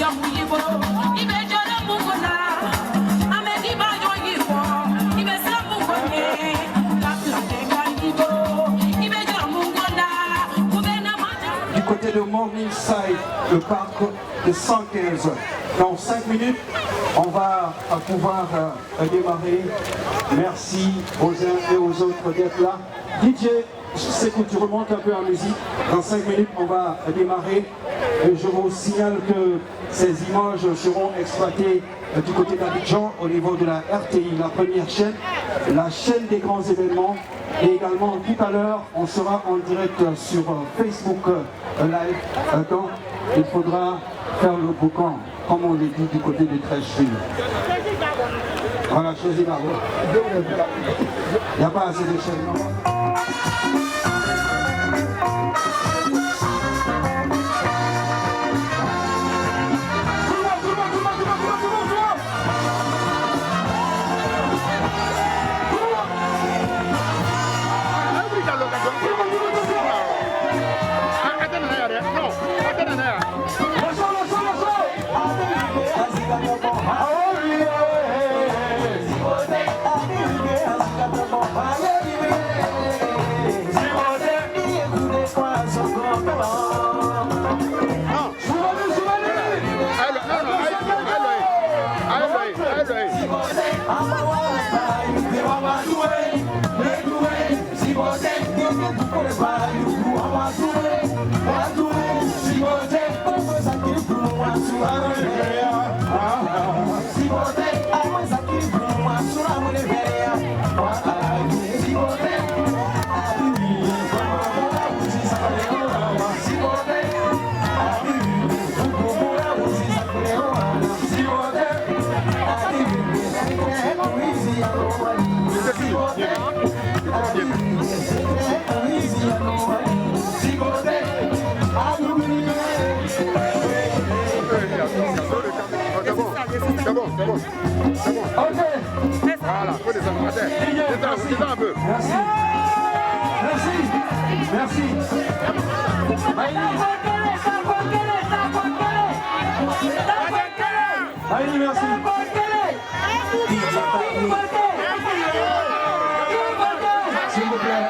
Du côté de Morningside, le parc de 115. Dans 5 minutes, on va pouvoir démarrer. Merci aux uns et aux autres d'être là. DJ, c'est que tu remontes un peu en musique. Dans 5 minutes, on va démarrer. Et je vous signale que ces images seront exploitées du côté d'Abidjan au niveau de la RTI, la première chaîne, la chaîne des grands événements. Et également, tout à l'heure, on sera en direct sur Facebook Live quand il faudra faire le boucan, comme on l'a dit, du côté des Trèches-Villes. Voilà, choisis là. Il n'y a pas assez d'échelle, non? C'est bon. Ok. Voilà, faut descendre. Descends un peu. Merci. Maïli, merci. S'il vous plaît.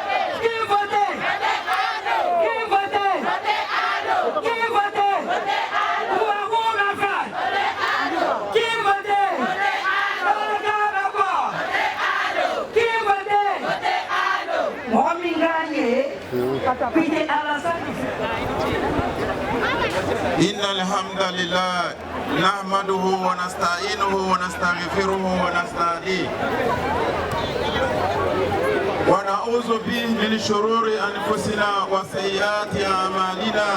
إن الحمد لله نحمده ونستعينه ونستغفره ونستهديه ونعوذ به من شرور أنفسنا وسيئات أعمالنا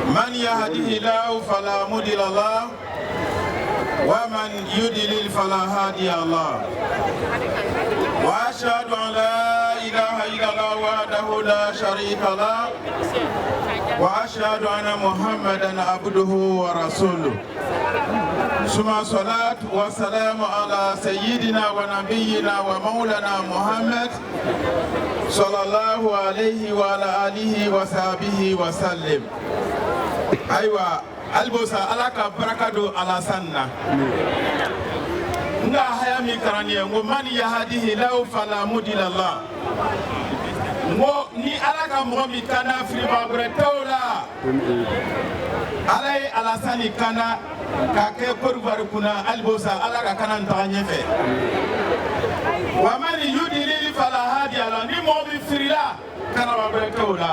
من يهده الله فلا مضل له ومن يضلل فلا هادي له وأشهد أن لا إله إلا الله وحده لا شريك له وأشهد أن محمدا عبده ورسوله ثم الصلاة والسلام على سيدنا ونبينا ومولانا محمد صلى الله عليه وعلى آله وصحبه وسلم. أيوة البوسا على بركة على سنة nga haya mi karaniye ngo man yahdihi lahu fala mudilla la ngo ni alaka mo mi kana fri babre tawla alay alasani kana ka ke porvar kuna albosa alaka kana ntanye fe wa man yudlil fala hadi ala ni mo mi frila kana babre tawla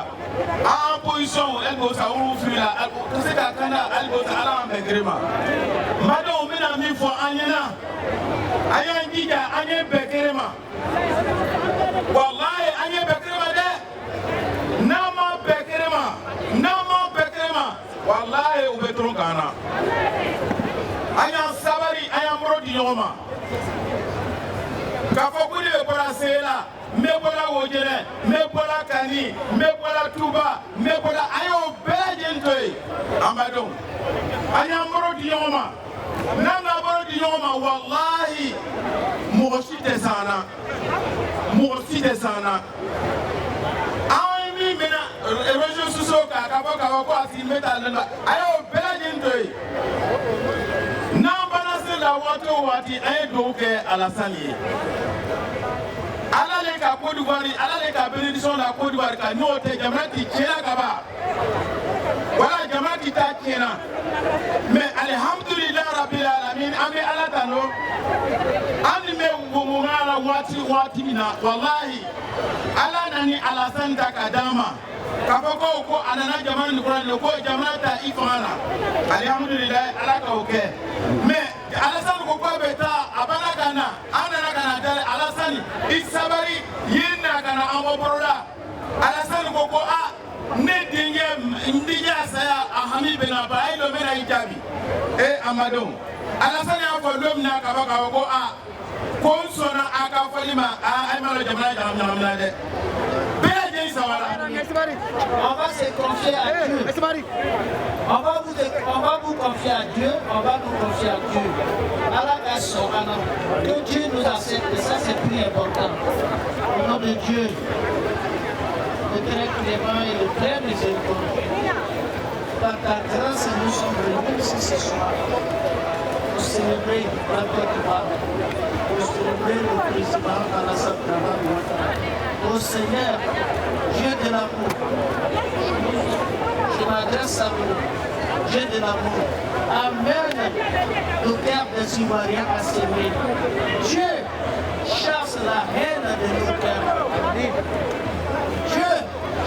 en position albosa ou frila c'est ka kana albosa ala ambegrema mado mina mi fo anyana ayan jija anye bekerema wallahi anye bekerema de nama bekerema wallahi ubetron kana ayan sabari ayan mrodi nyoma ka fokudi be bora sela me bora wojere me bora kani me bora tuba me bora ayo belajentoi ambadon ayan mrodi nyoma nanga boro di yoma wallahi mogosi te sana ami mena réseaux sociaux ka ko asi meta lenda ayo bela Doi. N'embarrassez la Wato Wati un donc à la salle. Ala le ka Côte d'Ivoire, ala le ka bénédiction la Côte d'Ivoire ka n'o tɛ jamana ti tiɲɛna ka ban. Voilà jamana ti taa tiɲɛna. Mais alhamdulillah rabbil alamin an bɛ ala tano. An ni bɛ ngomongala la waati min na wallahi ala nani Alassane ta ka d'an ma. K'a fɔ ko a nana jamana nin kɔnɔ ko jamana ta i fanga na. Alhamdulillah ala k'o kɛ. Mais Alassane ko k'a bɛ taa a bana ka na an nana ka na dalen Alassane i sabari yen na ka na an bɔ bolo la. Alassane ko ne denkɛ n dija saya a hami bɛ na ba a ye dɔ bɛ na i jaabi. Amadenw Alassane y'a fɔ don min na ka fɔ k'a fɔ ko n sɔnna a ka fɔli ma a ye ma dɔn jamana ɲagamina dɛ. On va se confier à Dieu. On va vous confier à Dieu. On va nous confier à Dieu. Allah Subhanahu. Que Dieu nous accepte. Et ça, c'est plus important. Au nom de Dieu, le très clément et le très miséricordieux. Par ta grâce, nous sommes venus ici ce soir pour célébrer la Côte d'Ivoire, pour célébrer le président Alassane Ouattara. Au Seigneur, Dieu de l'amour, je m'adresse à vous, Dieu de l'amour, amène le cœur des Ivoiriens à s'aimer. Dieu chasse la haine de nos cœurs. Dieu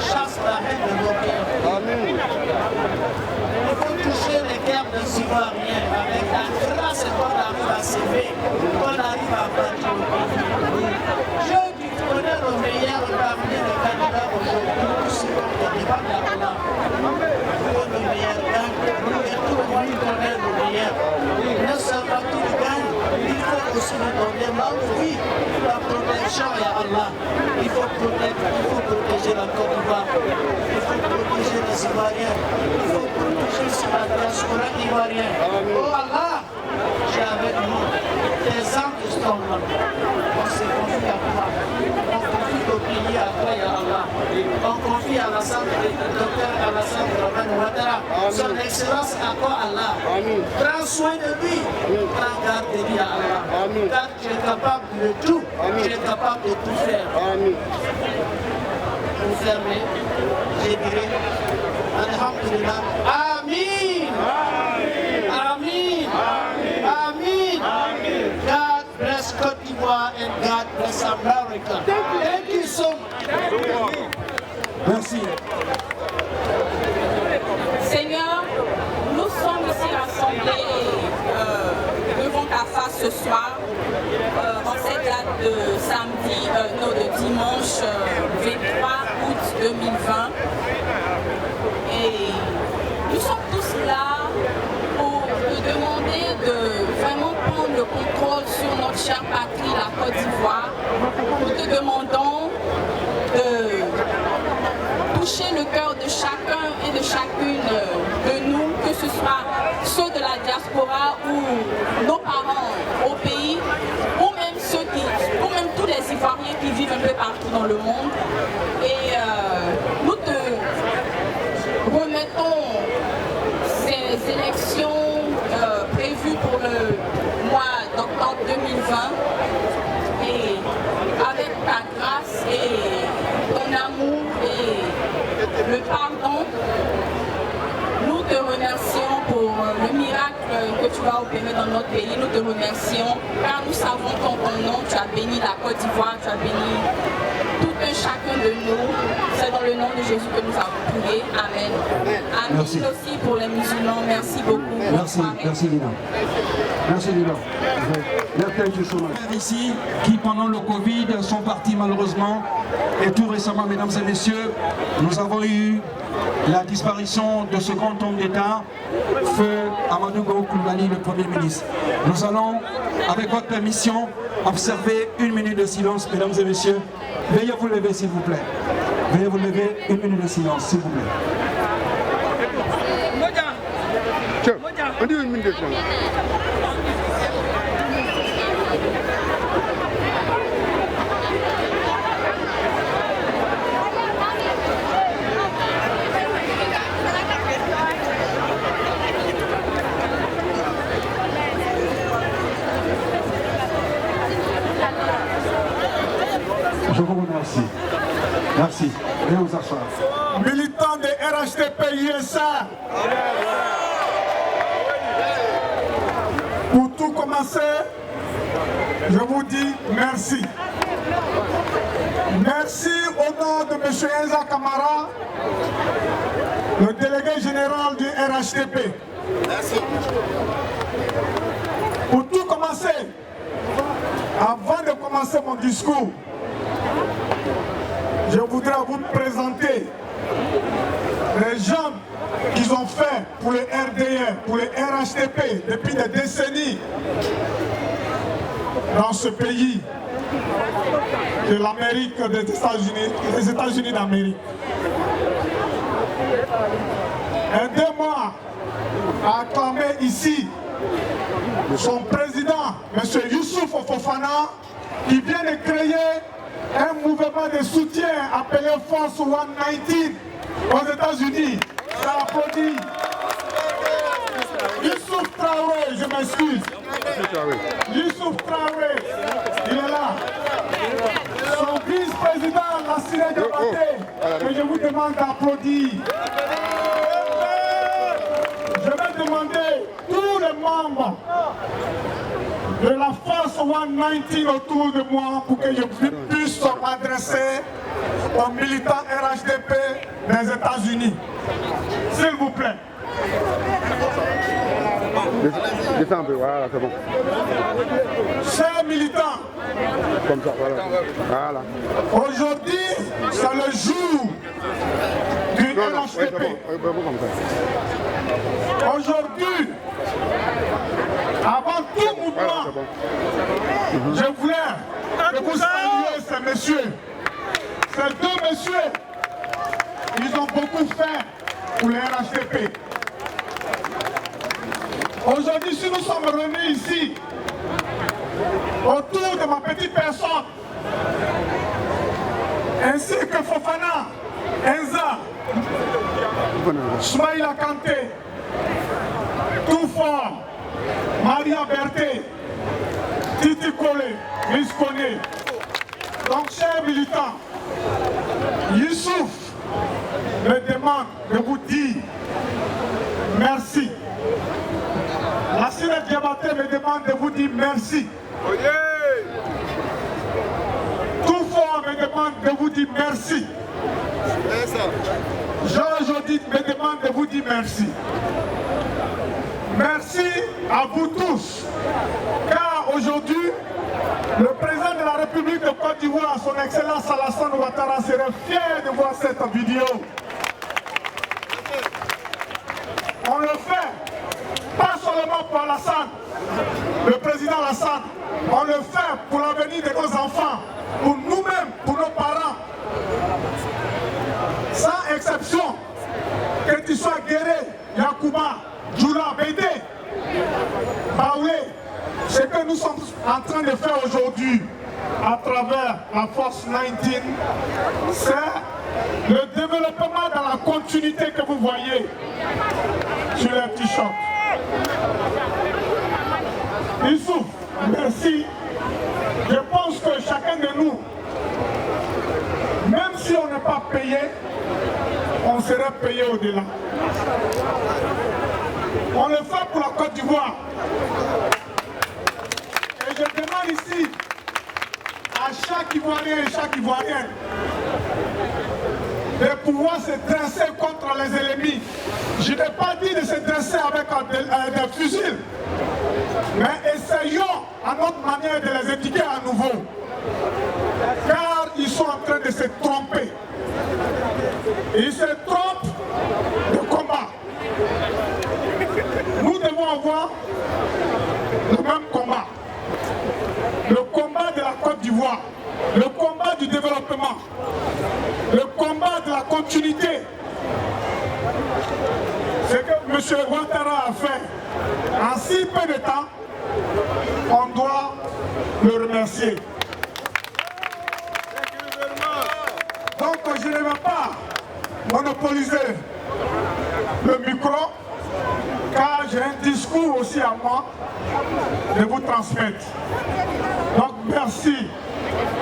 chasse la haine de nos cœurs. Amen. Il faut toucher les cœurs des Ivoiriens avec la grâce qu'on arrive à s'aimer, qu'on arrive à bâtir le pays. Dieu connaît le meilleur parmi les candidats aujourd'hui, aussi comme le débat d'Allah. Le meilleur gagne, et tout le monde connaît le meilleur. Ne seulement tout gagne, il faut aussi nous donner l'envie, la protection à Allah. Il faut protéger la Côte d'Ivoire, il faut protéger les Ivoiriens, il faut protéger la diaspora ivoirienne. Oh Allah, j'ai avec nous des âmes qui sont là. On se confie à toi. On confie le pays à toi, ya Allah. On confie à Dr Alassane Ouattara, son excellence à toi, Allah. Prends soin de lui, prends garde de lui, ya Allah. Car tu es capable de tout, tu es capable de tout faire. Pour fermer, je dirais, Alhamdulillah, Amin. Amin. Amin. Amin. God bless Côte d'Ivoire and God bless America. Thank you so much. Merci. Seigneur, nous sommes ici rassemblés devant ta face ce soir, en cette date de samedi, de dimanche 23 août 2020. Et nous sommes tous là pour te demander de vraiment prendre le contrôle sur notre chère patrie, la Côte d'Ivoire. Nous te demandons de toucher le cœur de chacun et de chacune de nous, que ce soit ceux de la diaspora ou nos parents au pays, ou même tous les Ivoiriens qui vivent un peu partout dans le monde. Et nous te remettons ces élections prévues pour le mois d'octobre 2020 et avec ta grâce et ton amour et le pardon, nous te remercions pour le miracle que tu vas opérer dans notre pays. Nous te remercions car nous savons qu'en ton nom tu as béni la Côte d'Ivoire, tu as béni tout un chacun de nous. C'est dans le nom de Jésus que nous avons prié. Amen. Amen. Merci aussi pour les musulmans. Merci beaucoup. Merci, merci Lina. Merci Lina. Ici, qui pendant le Covid sont partis malheureusement. Et tout récemment, mesdames et messieurs, nous avons eu la disparition de ce grand homme d'État, Feu Amadou Koulibaly, le Premier ministre. Nous allons, avec votre permission, observer une minute de silence, mesdames et messieurs. Veuillez vous lever, s'il vous plaît. Veuillez vous lever, une minute de silence, s'il vous plaît. On dit une minute de silence. Merci. Merci. Veuillez vous asseoir. Militants de RHDP USA. Pour tout commencer, je vous dis merci. Merci au nom de M. Enza Kamara, le délégué général du RHDP. Merci. Pour tout commencer, avant de commencer mon discours, je voudrais vous présenter les gens qu'ils ont fait pour le RDR, pour le RHDP depuis des décennies dans ce pays de l'Amérique, des États-Unis d'Amérique. Aidez-moi à acclamer ici son président, M. Youssouf Fofana, qui vient de créer un mouvement de soutien appelé Force 119 aux États-Unis. Ça applaudit. Youssouf Traoré, je m'excuse. Youssouf Traoré, il est là. Son vice-président, Lassina Diabaté, que je vous demande d'applaudir. Je vais demander tous les membres de la Force 119 autour de moi pour que je puisse m'adresser aux militants RHDP des États-Unis. S'il vous plaît. Descends un peu, voilà, c'est bon. Chers militants, comme ça, voilà. Aujourd'hui, c'est le jour du RHDP. Aujourd'hui, avant tout mouvement, je voulais que vous saluiez ces messieurs. Ces deux messieurs, ils ont beaucoup fait pour le RHDP. Aujourd'hui, si nous sommes réunis ici, autour de ma petite personne, ainsi que Fofana, Enza, Smaïla Kanté, Toufort, Maria Berté, Titi Kole, Miss Kone. Donc, chers militants, Youssouf me demande de vous dire merci. Lassina Diabaté me demande de vous dire merci. Toufort me demande de vous dire merci. Georges Audit me demande de vous dire merci. Merci à vous tous, car aujourd'hui, le président de la République de Côte d'Ivoire, son Excellence Alassane Ouattara, serait fier de voir cette vidéo. On le fait, pas seulement pour Alassane, le président Alassane, on le fait pour l'avenir de nos enfants, pour nous-mêmes, pour nos parents. Sans exception, que tu sois Guéré, Yacouba, Djoula, Bédé, Baoué, ce que nous sommes en train de faire aujourd'hui à travers la Force 19, c'est le développement dans la continuité que vous voyez sur les t-shirts. Youssouf, merci. Je pense que chacun de nous, même si on n'est pas payé, on serait payé au-delà. On le fait pour la Côte d'Ivoire. Et je demande ici à chaque Ivoirien et chaque Ivoirienne de pouvoir se dresser contre les ennemis. Je n'ai pas dit de se dresser avec des fusils, mais essayons à notre manière de les éduquer à nouveau. Car ils sont en train de se tromper. Ils se trompent de combat. Nous devons avoir le même combat. Le combat de la Côte d'Ivoire, le combat du développement, le combat de la continuité. Ce que M. Ouattara a fait en si peu de temps, on doit le remercier. Donc je ne vais pas monopoliser le micro, car j'ai un discours aussi à moi de vous transmettre. Donc merci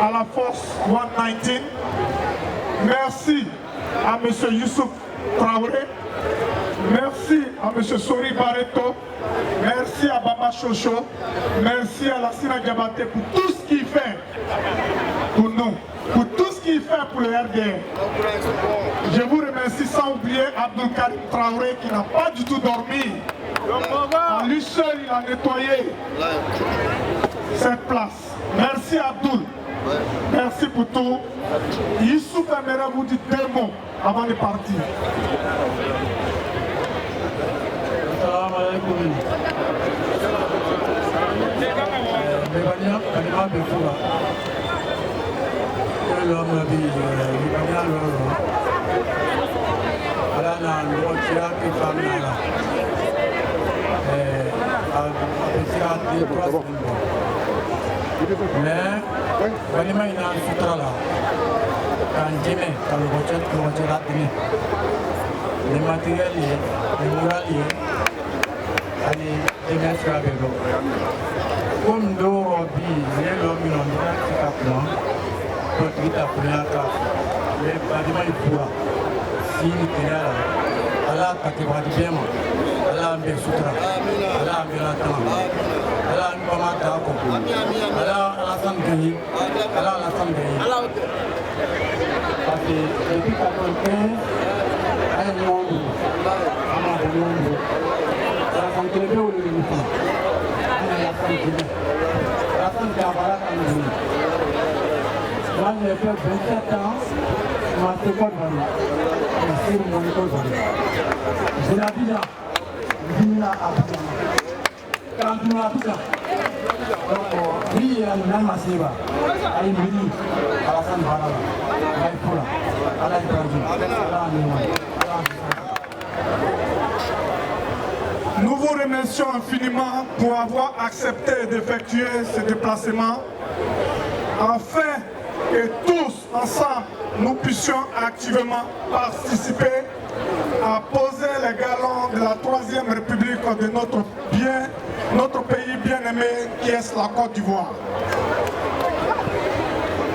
à la force 119. Merci à M. Youssouf Traoré. Merci à M. Sori Barreto. Merci à Baba Chocho. Merci à Lassina Diabaté pour tout ce qu'il fait pour nous, pour tout ce qu'il fait pour le RDR. Je vous remercie sans oublier Abdul Karim Traoré qui n'a pas du tout dormi. À lui seul, il a nettoyé cette place. Merci Abdul. Merci pour tout. Youssouf aimerait vous dire 2 mots avant de partir. Assalamu alaikum. Lebania, Kalima Befoura. L'homme bi, Lebania l'homme. Ala na l'autre qui famille là. À petit à mais Kalima il a un sutra là. Quand Jimé, quand le voiture a dîné. Les matériels, les murales. Allez, je vais comme l'eau bi, les hommes n'ont pas de capement, d'autres qui t'apprennent à les bâtiments ils pourra. Si il est là, Allah t'a fait bien, Allah a bien sutra, Allah a bien la temps, Allah a pas mal d'accompagner, Allah a la santé, Allah a la santé. Parce que depuis 95, il y a un monde, la santé est où le mouton. La santé a voilà quand même. Moi j'ai fait 27 ans, ma seconde année. Merci mon école. Je l'ai dit là, je l'ai dit quand tu m'as dit là. Donc, oui, il y a une même assiette. Il me dit, à la santé voilà. Il faut là. Allah est grandi. Nous vous remercions infiniment pour avoir accepté d'effectuer ce déplacement afin que tous ensemble nous puissions activement participer à poser les galons de la 3e République de notre pays bien-aimé qui est la Côte d'Ivoire.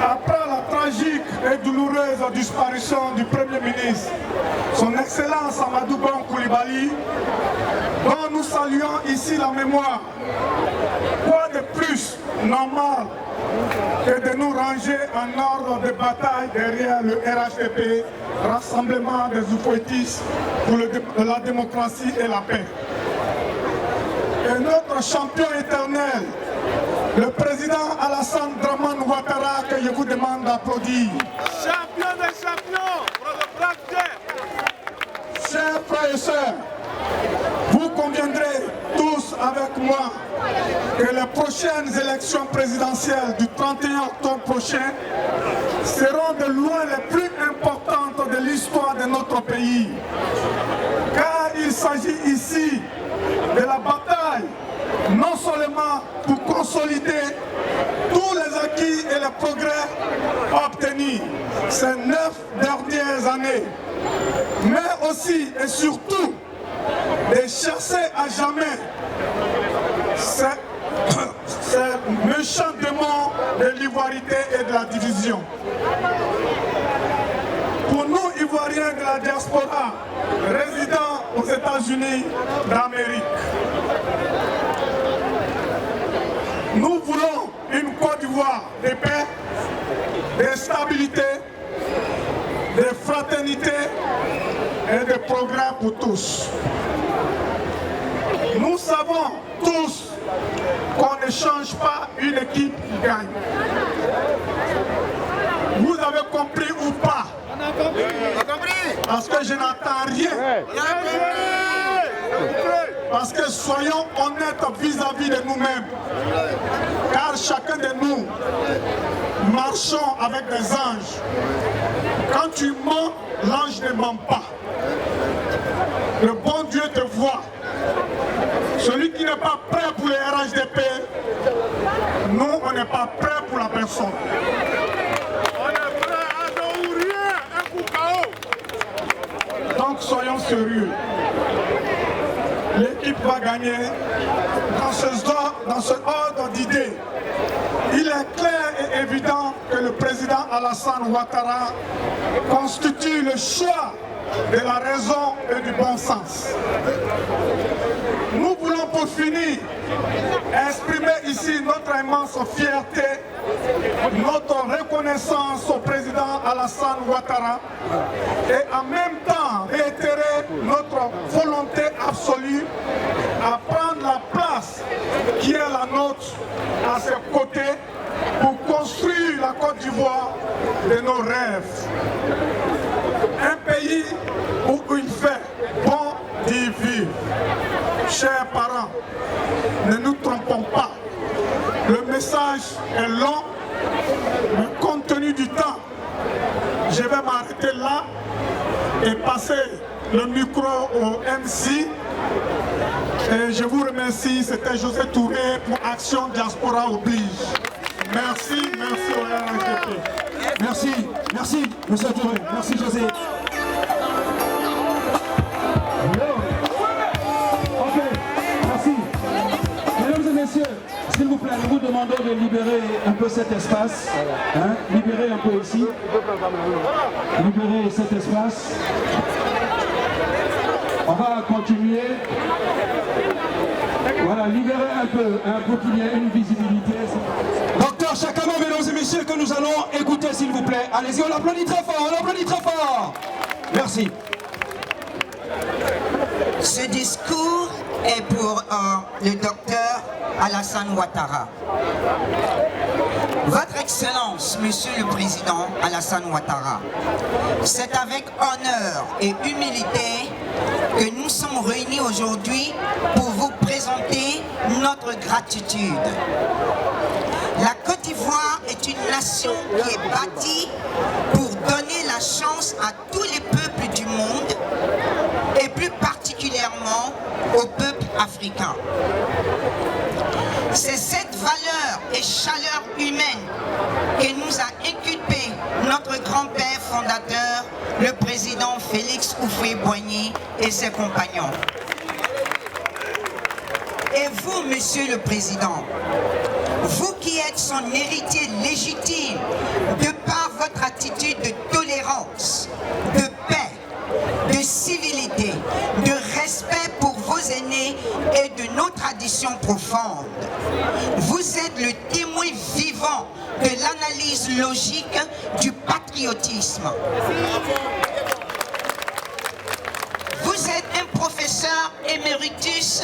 Après la tragique et douloureuse disparition du Premier ministre, son Excellence Amadou Bon Coulibaly, dont nous saluons ici la mémoire, quoi de plus normal que de nous ranger en ordre de bataille derrière le RHDP, Rassemblement des Oufouettis pour la démocratie et la paix. Et notre champion éternel, le président Alassane Dramane Ouattara, que je vous demande d'applaudir. Champion des champions, chers frères et sœurs, vous conviendrez tous avec moi que les prochaines élections présidentielles du 31 octobre prochain seront de loin les plus importantes de l'histoire de notre pays. Car il s'agit ici de la bataille, non seulement pour consolider tous les acquis et les progrès obtenus ces 9 dernières années, mais aussi et surtout de chasser à jamais ces méchants démons de l'ivoirité et de la division. Pour nous, Ivoiriens de la diaspora, résidant aux États-Unis d'Amérique, nous voulons une Côte d'Ivoire de paix, de stabilité, de fraternité et de progrès pour tous. Nous savons tous qu'on ne change pas une équipe qui gagne. Vous avez compris ou pas? Parce que je n'entends rien. Parce que soyons honnêtes vis-à-vis de nous-mêmes. Car chacun de nous marchons avec des anges. Quand tu mens, l'ange ne ment pas. Le bon Dieu te voit. Celui qui n'est pas prêt pour les RHDP, nous, on n'est pas prêt pour la personne. On est prêt à nous rien, un coup KO. Donc soyons sérieux. L'équipe va gagner dans ce ordre d'idées. Il est clair et évident que le président Alassane Ouattara constitue le choix de la raison et du bon sens. Nous voulons pour finir exprimer ici notre immense fierté, notre reconnaissance au président Alassane Ouattara et en même temps réitérer notre volonté absolue à prendre la place qui est la nôtre à ses côtés pour construire la Côte d'Ivoire de nos rêves. Un pays où il fait bon d'y vivre. Chers parents, ne nous trompons pas. Le message est long, mais compte tenu du temps, je vais m'arrêter là et passer le micro au MC. Et je vous remercie, c'était José Touré pour Action Diaspora Oblige. Merci, merci au RNGP. Merci, merci, monsieur Touré. Merci, José. Ok, merci. Mesdames et messieurs, s'il vous plaît, nous vous demandons de libérer un peu cet espace. Hein, libérer un peu ici. Libérer cet espace. On va continuer. Voilà, libérer un peu pour qu'il y ait une visibilité. Docteur Chakama, mesdames et messieurs, que nous allons écouter, s'il vous plaît. Allez-y, on l'applaudit très fort, on l'applaudit très fort. Merci. Ce discours est pour le docteur Alassane Ouattara. Votre Excellence, Monsieur le Président Alassane Ouattara, c'est avec honneur et humilité que nous sommes réunis aujourd'hui pour vous présenter notre gratitude. La Côte d'Ivoire est une nation qui est bâtie pour donner la chance à tous les peuples du monde et plus particulièrement au peuple africain. C'est cette valeur et chaleur humaine que nous a inculpé notre grand-père fondateur, le président Félix Houphouët-Boigny et ses compagnons. Et vous, Monsieur le Président, vous qui êtes son héritier légitime de par votre attitude de tolérance, de paix, de civilité, de respect pour vos aînés et de nos traditions profondes. Vous êtes le témoin vivant de l'analyse logique du patriotisme. Vous êtes un professeur éméritus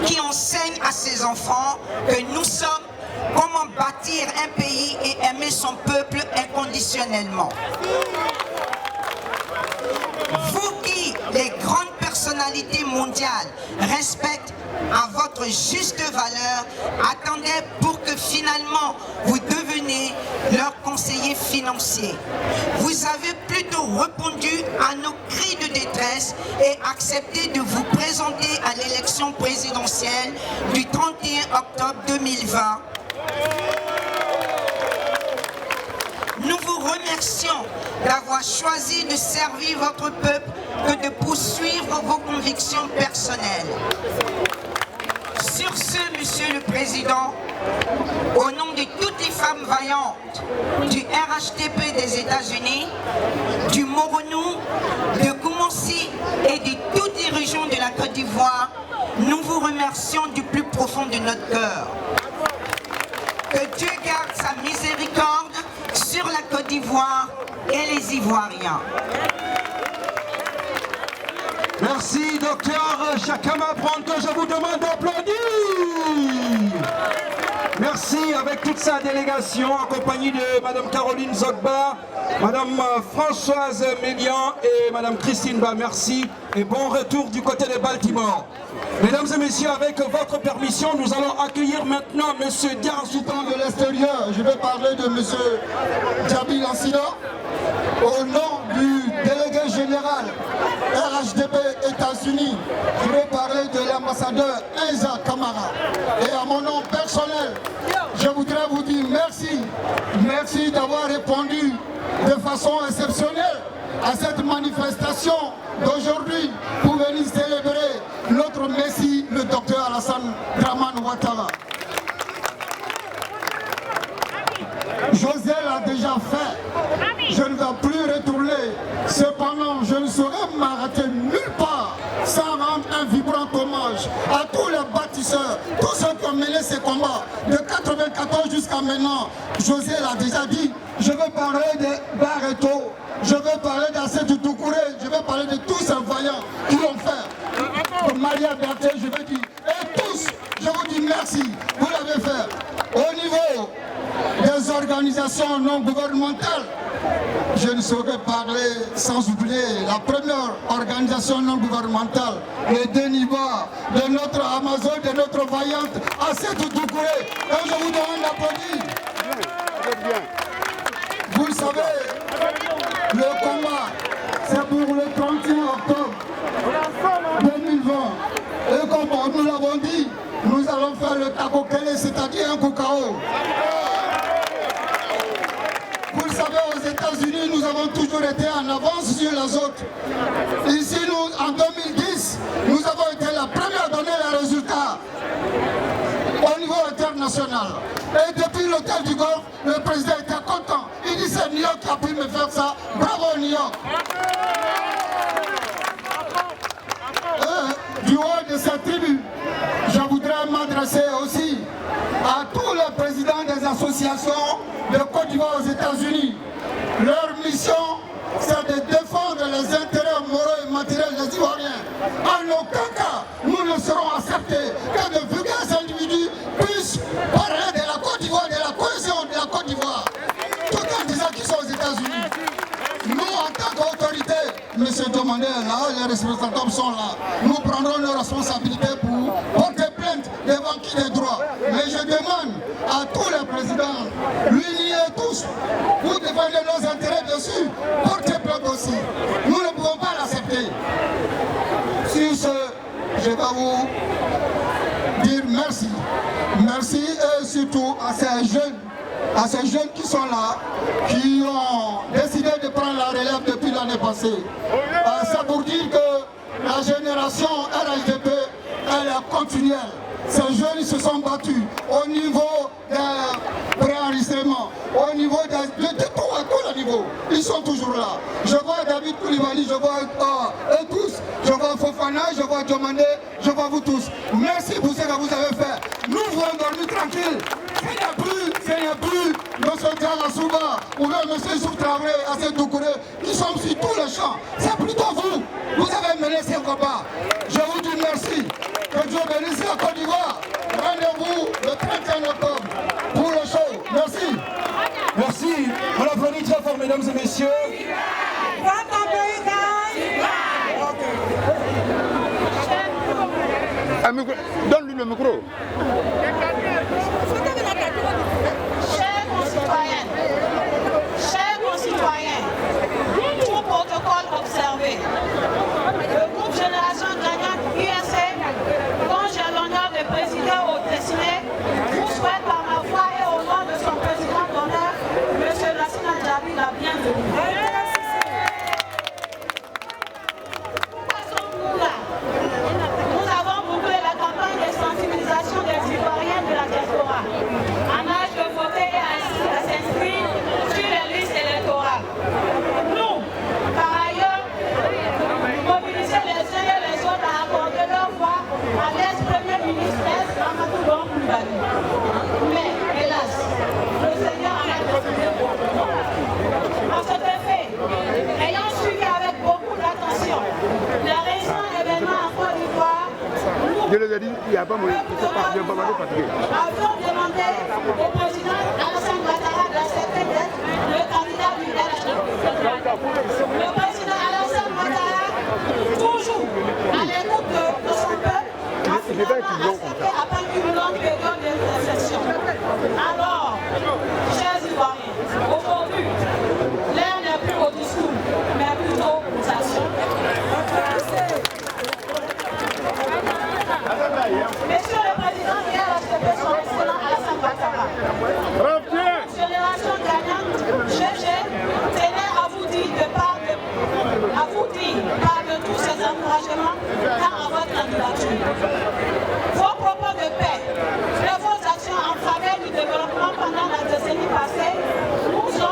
qui enseigne à ses enfants que nous sommes comment bâtir un pays et aimer son peuple inconditionnellement. Vous qui, les grandes personnalités mondiales, respectent à votre juste valeur, attendez pour que finalement vous deveniez leur conseiller financier. Vous avez plutôt répondu à nos cris de détresse et accepté de vous présenter à l'élection présidentielle du 31 octobre 2020. Nous vous remercions d'avoir choisi de servir votre peuple que de poursuivre vos convictions personnelles. Sur ce, Monsieur le Président, au nom de toutes les femmes vaillantes du RHDP des États-Unis, du Moronou, de Koumoussi et de toutes les régions de la Côte d'Ivoire, nous vous remercions du plus profond de notre cœur. Que Dieu garde sa miséricorde sur la Côte d'Ivoire et les Ivoiriens. Merci, docteur Chakama Pronto. Je vous demande d'applaudir. Merci avec toute sa délégation en compagnie de Madame Caroline Zogba, Madame Françoise Mélian et Madame Christine Ba. Merci et bon retour du côté de Baltimore. Mesdames et messieurs, avec votre permission, nous allons accueillir maintenant Monsieur Diarsoutan de l'extérieur. Je vais parler de Monsieur Djabi Lansina au nom du délégué général RHDP États-Unis. Je vais parler de l'ambassadeur Enza Kamara. Et à mon nom personnel, je voudrais vous dire merci. Merci d'avoir répondu de façon exceptionnelle à cette manifestation d'aujourd'hui pour venir célébrer notre Messie, le docteur Alassane Dramane Ouattara. José l'a déjà fait. Je ne vais plus retourner. Cependant, je ne saurais m'arrêter nulle part sans rendre un vibrant hommage à tous les bâtisseurs, tous ceux qui ont mené ces combats de 94 jusqu'à maintenant. José l'a déjà dit, je veux parler de Barreto, je veux parler d'Assetou Doucouré, je veux parler de tous ces vaillants qui l'ont fait. De Maria Berthe, je veux dire, et tous, je vous dis merci, vous l'avez fait. Au niveau des organisations non gouvernementales, je ne saurais parler sans oublier la première organisation non gouvernementale, le Deniba, de notre Amazon, de notre vaillante Assetou Doucouré. Et je vous demande d'applaudir. Vous le savez, le combat, c'est pour le 31 octobre 2020. Et comme nous l'avons dit, nous allons faire le Takokele, c'est-à-dire un Koukao. Vous le savez, aux États-Unis, nous avons toujours été en avance sur les autres. Ici, nous, en 2010, nous avons été la première à donner les résultats au niveau international. Et depuis l'hôtel du Golfe, le président était content. Il dit c'est New York qui a pu me faire ça. Bravo New York. Et, du haut de cette tribune, je voudrais m'adresser aussi à tous les présidents des associations de Côte d'Ivoire aux États-Unis. Leur mission, c'est de défendre les intérêts moraux et matériels des Ivoiriens. En aucun cas, nous ne serons acceptés que de vulgaires individus puissent parler de la Côte d'Ivoire, de la cohésion de la Côte d'Ivoire, tout en disant qu'ils sont aux États-Unis. Nous, en tant qu'autorité, M. Domandé est là, les représentants sont là. Nous prendrons nos responsabilités pour porter plainte devant qui des droits. Mais je demande à tous les présidents, l'unis et tous, vous défendez nos intérêts dessus, portez plainte aussi. Nous ne pouvons pas l'accepter. Sur ce, je vais vous dire merci. Merci et surtout à ces jeunes qui sont là, qui ont décidé de prendre la relève depuis l'année passée. C'est pour dire que la génération RHDP, elle est continuelle. Ces jeunes ils se sont battus au niveau des préenregistrements, au niveau de tout à tous les niveaux. Ils sont toujours là. Je vois David Koulibaly, je vois eux tous, je vois Fofana, je vois Diomandé, je vois vous tous. Merci pour ce que vous avez fait. Nous voulons dormir tranquille. S'il n'y a plus M. Diala Souba ou même M. Souf Traoré, Assetou Doucouré, qui sont sur tous les champs, c'est plutôt vous. Vous avez mené ces combats. Je vous dis merci. Que Dieu bénisse la Côte d'Ivoire. Rendez-vous le 31 octobre pour le show. Merci. Merci. On applaudit très fort, mesdames et messieurs. Donne-lui le micro. Chers concitoyens, tout protocole observé. Le groupe Génération Gagnante USC, dont j'ai l'honneur de présider au destiné, vous souhaite par ma voix et au nom de son président d'honneur, M. Lassina Djabi, la bienvenue. Pourquoi sommes-nous là? Nous avons bouclé la campagne de sensibilisation des Ivoiriens de la diaspora, en âge de voter et à s'inscrire sur les listes électorales. Nous, par ailleurs, mobiliser les uns et les autres à accorder leur voix à l'ex-premier ministre Amadou Bon Coulibaly. Mais, hélas, le Seigneur en a décidé pour nous. À cet effet, ayant suivi avec beaucoup d'attention les récents événements en Côte d'Ivoire, nous, avions demandé au président Alassane Ouattara d'accepter d'être le candidat du LHD. Le président Alassane Ouattara, toujours à l'écoute de son peuple, a finalement accepté après une longue période de réflexion. Alors, chers Ivoiriens, aujourd'hui, l'heure n'est plus au discours, mais plutôt aux actions. Monsieur le Président, hier a accepté son excellent Alassane Ouattara. Génération Gagnante, GG, tenait à vous dire par de tous ces encouragements quant à votre candidature. Vos propos de paix et vos actions en faveur du développement pendant la décennie passée nous ont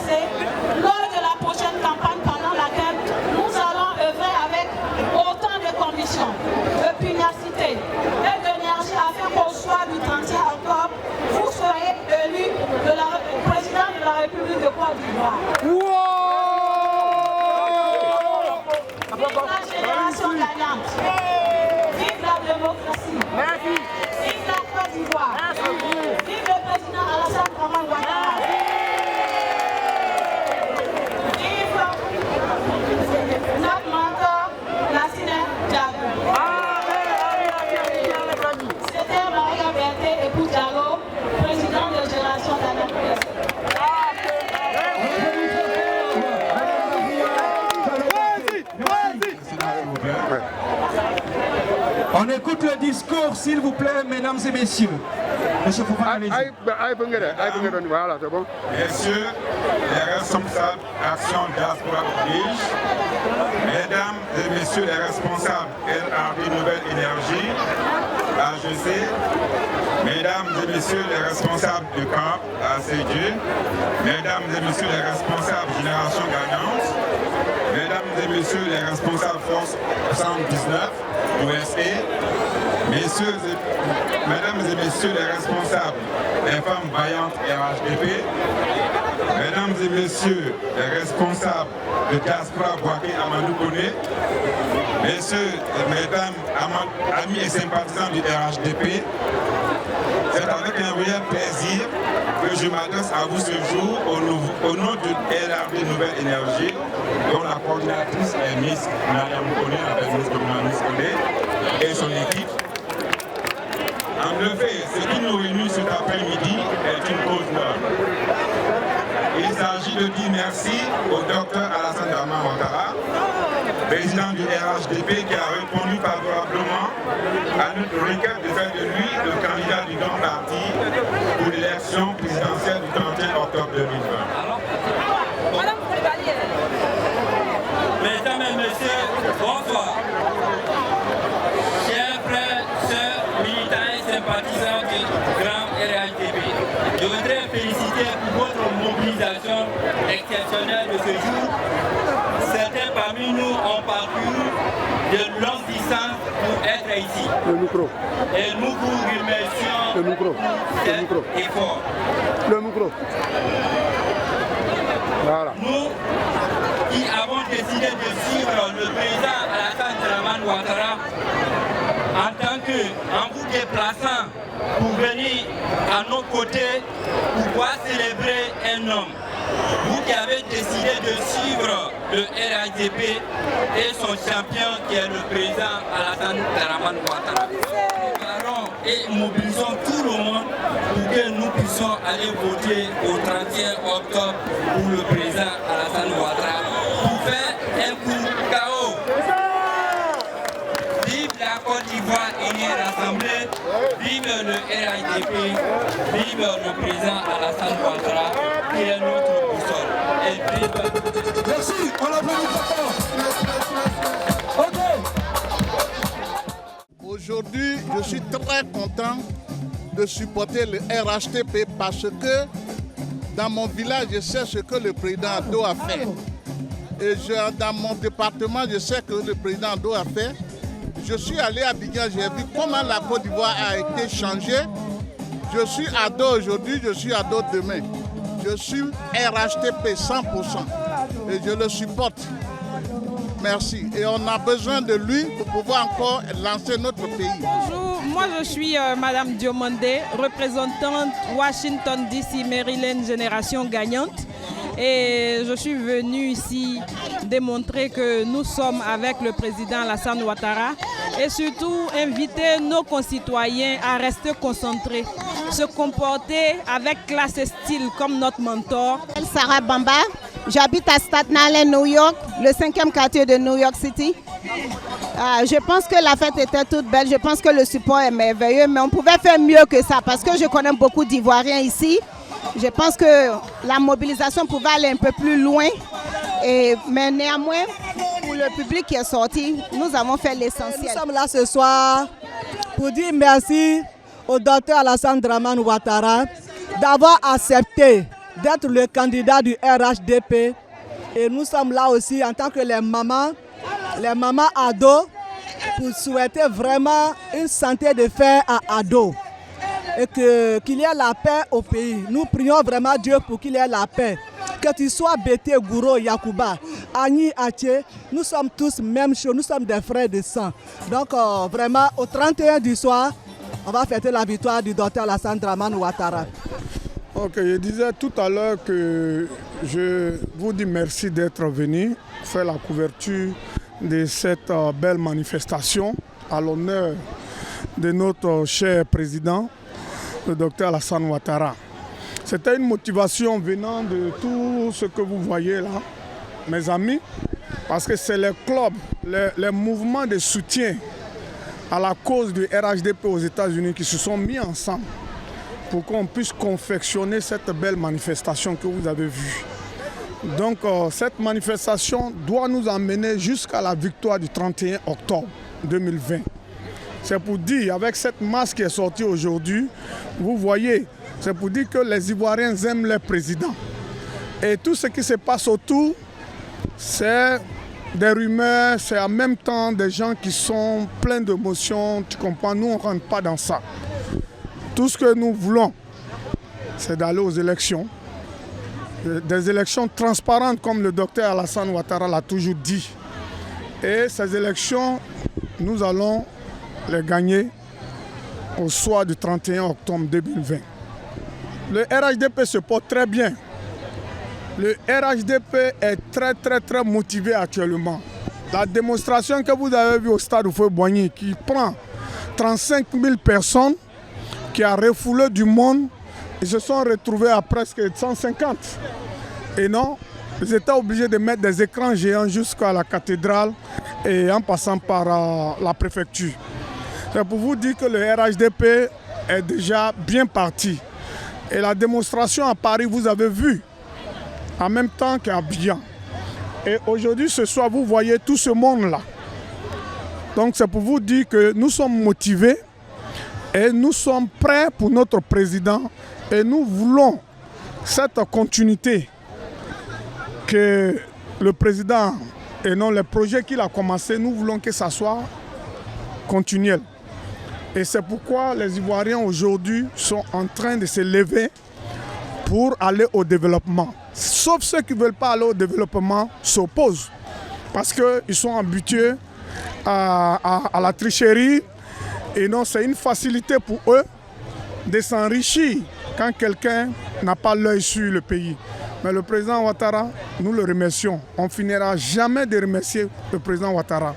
passé lors de la prochaine campagne pendant laquelle nous allons œuvrer avec autant de convictions, de pugnacité et d'énergie afin qu'au soir du 31 octobre, vous soyez élu président de la République de Côte d'Ivoire. Vive la génération gagnante. Vive la démocratie. Vive la Côte d'Ivoire. Vive le président Alassane Dramane Ouattara. Vive notre mentor, Lassine Diago. C'était Maria Berté et Diallo, président de Génération gagnante. On écoute le discours, s'il vous plaît, mesdames et messieurs. Monsieur Fofana, allez-y. Voilà, c'est bon. Messieurs les responsables Action Diaspora Oblige, mesdames et messieurs les responsables LRD Nouvelle Énergie, AGC, mesdames et messieurs les responsables du CAP, ACG, mesdames et messieurs les responsables Génération Gagnante, mesdames et messieurs les responsables Force 119, USA, mesdames et messieurs les responsables des femmes vaillantes RHDP, mesdames et messieurs les responsables de Diaspora Boaké Amadou Koné, messieurs et mesdames, amis et sympathisants du RHDP, c'est avec un réel plaisir que je m'adresse à vous ce jour au nom de LRD Nouvelle Énergie, dont la coordinatrice est Miss Mariam Koné, avec Miss Koné et son équipe. En effet, ce qui nous réunit cet après-midi est une cause noble. Il s'agit de dire merci au docteur Alassane Dramane Ouattara, président du RHDP, qui a répondu favorablement à notre requête de faire de lui le candidat du grand parti pour l'élection présidentielle du 31 octobre 2020. Mesdames et messieurs, bonsoir. Chers frères, sœurs, militants et sympathisants du grand RHDP, je voudrais féliciter pour votre mobilisation exceptionnelle de ce jour. Certains parmi nous ont parcouru de longues distances pour être ici. Et nous vous remercions pour cet effort. Voilà. Nous qui avons décidé de suivre le président Alassane Dramane Ouattara en vous déplaçant pour venir à nos côtés pour pouvoir célébrer un homme. Vous qui avez décidé de suivre le RHDP et son champion qui est le président Alassane Dramane Ouattara. Préparons et mobilisons tout le monde pour que nous puissions aller voter au 31 octobre pour le président Alassane Ouattara pour faire un coup KO. Vive la Côte d'Ivoire unie rassemblée, vive le RHDP, vive le président Alassane Ouattara qui est notre boussole. Et vive... Merci, on l'applaudit fort. Ok. Aujourd'hui, je suis très content de supporter le RHDP parce que dans mon village, je sais ce que le président Ado a fait. Et dans mon département, je sais que le président Ado a fait. Je suis allé à Abidjan, j'ai vu comment la Côte d'Ivoire a été changée. Je suis Ado aujourd'hui, je suis Ado demain. Je suis RHDP 100% et je le supporte. Merci. Et on a besoin de lui pour pouvoir encore lancer notre pays. Bonjour, moi je suis Madame Diomandé, représentante Washington DC Maryland Génération Gagnante. Et je suis venue ici démontrer que nous sommes avec le président Alassane Ouattara et surtout inviter nos concitoyens à rester concentrés, se comporter avec classe et style comme notre mentor. Sarah Bamba, j'habite à Staten Island, New York, le 5e quartier de New York City. Je pense que la fête était toute belle, je pense que le support est merveilleux, mais on pouvait faire mieux que ça parce que je connais beaucoup d'Ivoiriens ici. Je pense que la mobilisation pouvait aller un peu plus loin, mais néanmoins, pour le public qui est sorti, nous avons fait l'essentiel. Nous sommes là ce soir pour dire merci au docteur Alassane Dramane Ouattara d'avoir accepté d'être le candidat du RHDP. Et nous sommes là aussi en tant que les mamans ados, pour souhaiter vraiment une santé de fer à ados. Et qu'il y ait la paix au pays. Nous prions vraiment Dieu pour qu'il y ait la paix. Que tu sois Bété, Gouro, Yakuba, Agni, Aché, nous sommes tous même chose, nous sommes des frères de sang. Donc vraiment, au 31 du soir, on va fêter la victoire du docteur Alassane Dramane Ouattara. Ok, je disais tout à l'heure que je vous dis merci d'être venu faire la couverture de cette belle manifestation à l'honneur de notre cher président, le docteur Alassane Ouattara. C'était une motivation venant de tout ce que vous voyez là, mes amis, parce que c'est les clubs, les mouvements de soutien à la cause du RHDP aux États-Unis qui se sont mis ensemble pour qu'on puisse confectionner cette belle manifestation que vous avez vue. Donc cette manifestation doit nous emmener jusqu'à la victoire du 31 octobre 2020. C'est pour dire, avec cette masse qui est sortie aujourd'hui, vous voyez, c'est pour dire que les Ivoiriens aiment leur président. Et tout ce qui se passe autour, c'est des rumeurs, c'est en même temps des gens qui sont pleins d'émotions, tu comprends, nous on ne rentre pas dans ça. Tout ce que nous voulons, c'est d'aller aux élections. Des élections transparentes comme le docteur Alassane Ouattara l'a toujours dit. Et ces élections, nous allons les gagner au soir du 31 octobre 2020. Le RHDP se porte très bien. Le RHDP est très motivé actuellement. La démonstration que vous avez vue au stade Houphouët-Boigny qui prend 35 000 personnes, qui a refoulé du monde, ils se sont retrouvés à presque 150. Et non, ils étaient obligés de mettre des écrans géants jusqu'à la cathédrale et en passant par la préfecture. C'est pour vous dire que le RHDP est déjà bien parti. Et la démonstration à Paris, vous avez vu, en même temps qu'à Abidjan. Et aujourd'hui, ce soir, vous voyez tout ce monde-là. Donc c'est pour vous dire que nous sommes motivés et nous sommes prêts pour notre président. Et nous voulons cette continuité que le président et non les projets qu'il a commencé, nous voulons que ça soit continuel. Et c'est pourquoi les Ivoiriens aujourd'hui sont en train de se lever pour aller au développement. Sauf ceux qui ne veulent pas aller au développement s'opposent parce qu'ils sont habitués à la tricherie. Et non, c'est une facilité pour eux de s'enrichir quand quelqu'un n'a pas l'œil sur le pays. Mais le président Ouattara, nous le remercions. On ne finira jamais de remercier le président Ouattara.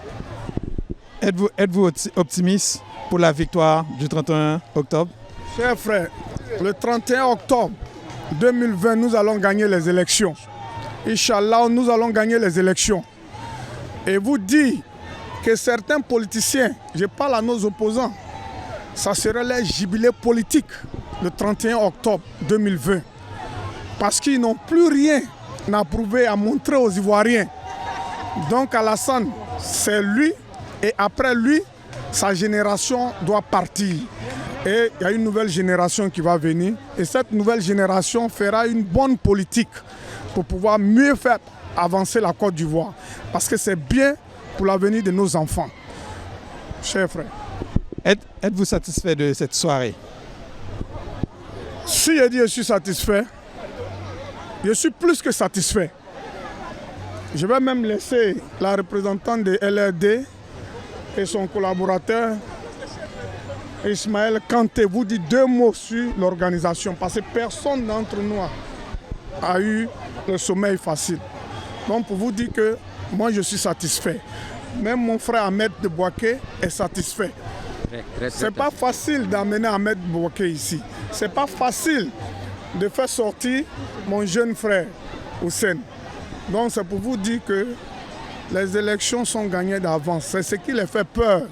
Êtes-vous optimiste pour la victoire du 31 octobre? Chers frères, le 31 octobre 2020, nous allons gagner les élections. Inch'Allah, nous allons gagner les élections. Et vous dire que certains politiciens, je parle à nos opposants, ça serait leur jubilé politique le 31 octobre 2020. Parce qu'ils n'ont plus rien à prouver, à montrer aux Ivoiriens. Donc Alassane, c'est lui, et après lui, sa génération doit partir. Et il y a une nouvelle génération qui va venir. Et cette nouvelle génération fera une bonne politique pour pouvoir mieux faire avancer la Côte d'Ivoire. Parce que c'est bien pour l'avenir de nos enfants. Chers frères. Êtes-vous satisfait de cette soirée? Si je dis je suis satisfait, je suis plus que satisfait. Je vais même laisser la représentante de LRD et son collaborateur, Ismaël Kanté, vous dire deux mots sur l'organisation. Parce que personne d'entre nous a eu le sommeil facile. Donc pour vous dire que moi je suis satisfait. Même mon frère Ahmed de Bouaké est satisfait. C'est pas facile d'amener Ahmed Bouaké ici. C'est pas facile de faire sortir mon jeune frère Hussein. Donc c'est pour vous dire que les élections sont gagnées d'avance. C'est ce qui les fait peur.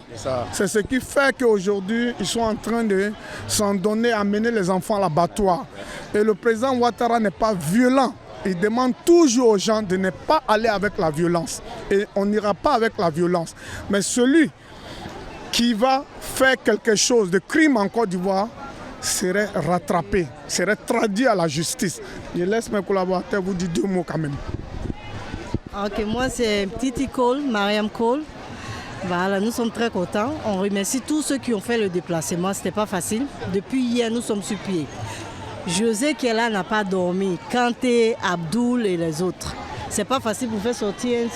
C'est ce qui fait qu'aujourd'hui, ils sont en train de s'en donner à mener les enfants à l'abattoir. Et le président Ouattara n'est pas violent. Il demande toujours aux gens de ne pas aller avec la violence. Et on n'ira pas avec la violence. Mais celui qui va faire quelque chose de crime en Côte d'Ivoire, serait rattrapé, serait traduit à la justice. Je laisse mes collaborateurs vous dire 2 mots quand même. Ok, moi c'est Titi Cole, Mariam Cole. Voilà, nous sommes très contents. On remercie tous ceux qui ont fait le déplacement. C'était pas facile. Depuis hier, nous sommes sur pied. José Kella n'a pas dormi. Kanté, Abdoul et les autres. C'est pas facile pour faire sortir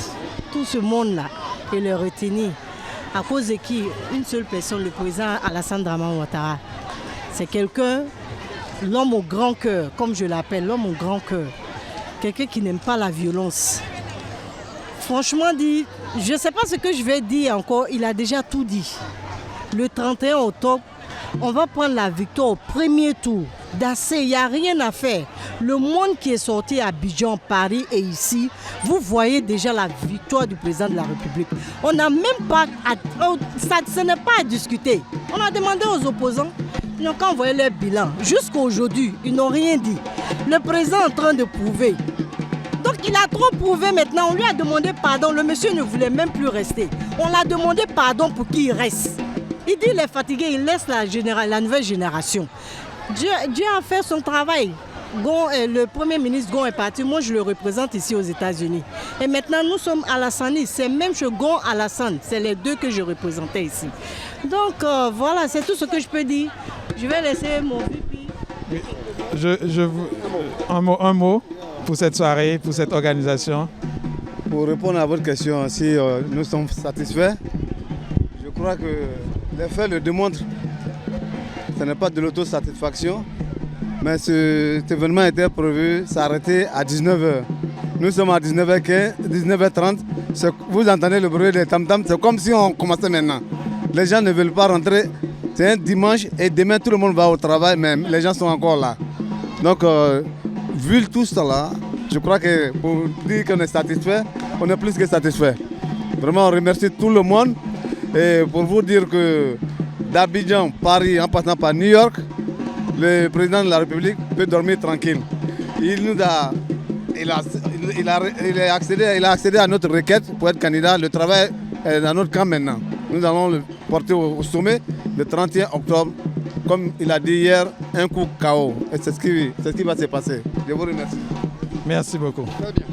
tout ce monde-là et le retenir. À cause de qui? Une seule personne, le président Alassane Dramane Ouattara. C'est quelqu'un, l'homme au grand cœur, comme je l'appelle, l'homme au grand cœur. Quelqu'un qui n'aime pas la violence. Franchement dit, je ne sais pas ce que je vais dire encore, il a déjà tout dit. Le 31 octobre, on va prendre la victoire au premier tour. D'assez, il n'y a rien à faire. Le monde qui est sorti à Abidjan, Paris et ici, vous voyez déjà la victoire du président de la République. On n'a même pas, ce n'est pas à discuter. On a demandé aux opposants, ils n'ont qu'à envoyer leur bilan. Jusqu'à aujourd'hui, ils n'ont rien dit. Le président est en train de prouver. Donc il a trop prouvé maintenant, on lui a demandé pardon, le monsieur ne voulait même plus rester. On l'a demandé pardon pour qu'il reste. Il dit qu'il est fatigué, il laisse la nouvelle génération. Dieu a fait son travail. Le Premier ministre Gon est parti, moi je le représente ici aux États-Unis. Et maintenant nous sommes Alassane, c'est même chez Gon Alassane, c'est les 2 que je représentais ici. Donc voilà, c'est tout ce que je peux dire. Je vais laisser mon pipi. Un mot pour cette soirée, pour cette organisation. Pour répondre à votre question, si nous sommes satisfaits, je crois que les faits le démontrent. Ce n'est pas de l'autosatisfaction, mais cet événement était prévu s'arrêter à 19h. Nous sommes à 19h15, 19h30. Vous entendez le bruit des tam-tams, c'est comme si on commençait maintenant. Les gens ne veulent pas rentrer. C'est un dimanche et demain tout le monde va au travail, mais les gens sont encore là. Donc, vu tout cela, je crois que pour dire qu'on est satisfait, on est plus que satisfait. Vraiment, on remercie tout le monde. Et pour vous dire que d'Abidjan, Paris, en passant par New York, le président de la République peut dormir tranquille. Il a accédé à notre requête pour être candidat. Le travail est dans notre camp maintenant. Nous allons le porter au sommet le 31 octobre. Comme il a dit hier, un coup KO. Et c'est ce qui va se passer. Je vous remercie. Merci beaucoup. Très bien.